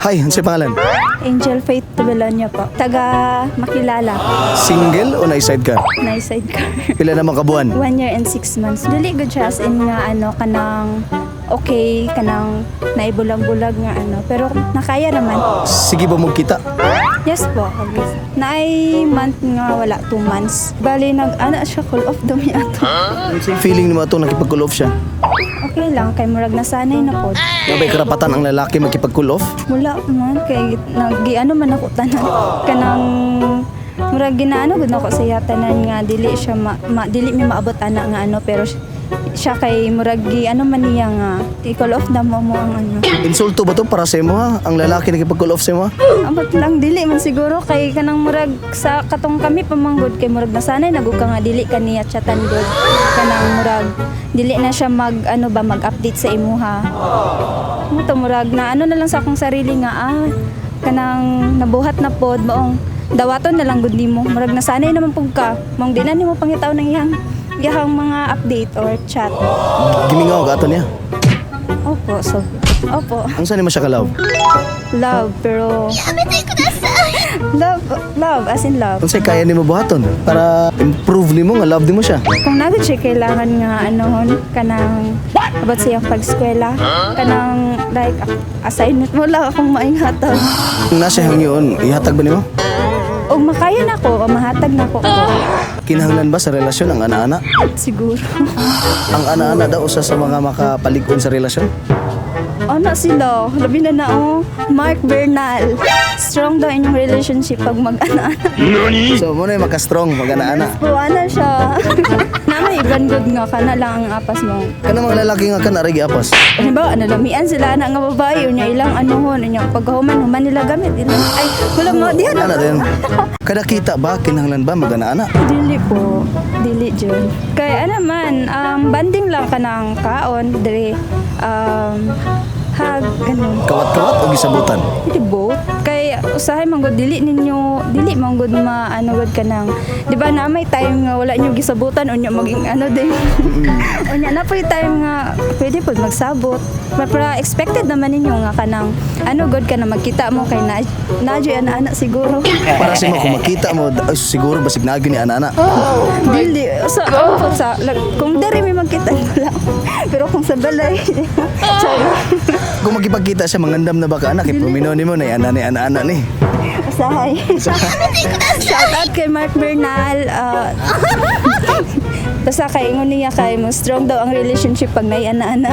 Hi, ano sa'yo pangalan? Angel Faith Tabelanya po. Taga Makilala. Single o na-side ka? Nice sidecar. Pila naman kabuan? 1 year and 6 months. Dili good siya as in nga kanang okay, kanang naibulag-bulag nga pero nakaya naman. Sige ba magkita? Yes po. Naay month nga wala 2 months. Bali siya cool off dumi ato. Feeling ni mo itong nakipag-cool off siya? Okay lang kay murag nasanay na po. Mabay karapatan ang lalaki makipag-cool off? Wala man kay man ako tanan kanang murag gud nako sa tanan nga dili siya dili mi maabot ana nga pero siya kay murag man niya nga i-call off na mo ang Insulto ba to para sa imo ha? Ang lalaki nakipag-cool off sa imo ha? abot lang dili man siguro kay kanang murag sa katong kami pamanggod kay murag nasanay nagug ka nga dili kaniya chatan gud kanang murag dili na siya mag-update sa imuha. Mo to murag na na lang sa akong sarili nga kanang nabuhat na pod maong dawaton na lang gud nimo murag nasanay naman pug ka mong di na nimo pangitaw ng iyang mga update or chat. Gimingaw ka ato niya? Opo. Ang saan mo siya ka-love? Love pero love as in love. Ang sa'yo kaya ni mo buhaton para improve ni mo nga love ni mo siya? Kung nagod siya kailangan nga kanang about sa iyang pag-eskwela kanang like assignment mo lang akong mainghatag. Kung nasa hangyon, ihatag ba ni mo? O makaya na ko o mahatag na ko. Kinahanglan ba sa relasyon ang ana-ana? Siguro. Ang ana-ana daw usa sa mga makapalig-on sa relasyon? Ano sila? Labi na Mark Bernal. Strong daw inyong relationship pag mag-ana-ana. So mo na yung maka-strong, mag-ana-ana. Buwana siya. Namay ibang good nga ka na lang ang apas mo. Kana mga lalaki nga ka narigi apas. Halimbawa, nalamian sila na nga babae, unya ilang unya paghuman nila gamit. Ay, wala mo, diyan. Ana din. Kada kita ba, kinahanglan ba mag-ana-ana? Dili po. Dili dyan. Kaya man, banding lang ka ng kaon, dili, hag, ganun. Kawat-kawat o gisabutan? Hindi both. Kaya usahay manggod, dili manggod gud ka ng, di ba na may time nga wala nyo gisabutan, unya maging din. Unya na po yung time nga, pwede po magsabot. Pero expected naman ninyo nga ka ng, good ka na magkita mo kay nadyo ana-ana siguro. Para sa mo, kung makita mo, ay, siguro basig na ni ana-ana. Dili. Kung dari may magkita mo lang. Pero kung sa balay, Kung magkipagkita siya, mangandam na ba ka anak? Ipumino ni mo na yan, ana-ana ni. usahay. Shout out kay Mark Bernal. Basta kay ingon niya kay mo strong daw ang relationship pag may ana-ana.